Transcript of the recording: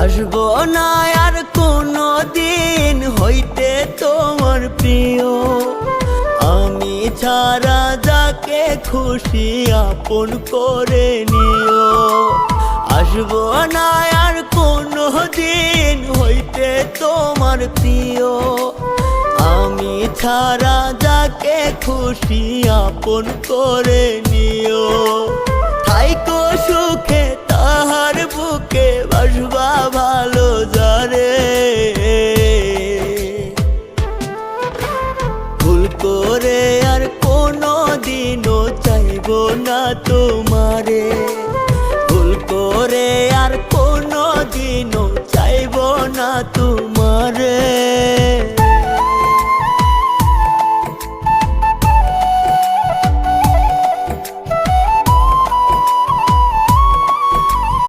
আসবো না আর কোনো দিন হইতে তোমার প্রিয়, আমি ছাড়া যাকে খুশি আপন করে নিও। আসবো না আর কোনো দিন হইতে তোমার প্রিয়, আমি ছাড়া যাকে খুশি আপন করে নিও। থাইকো সুখে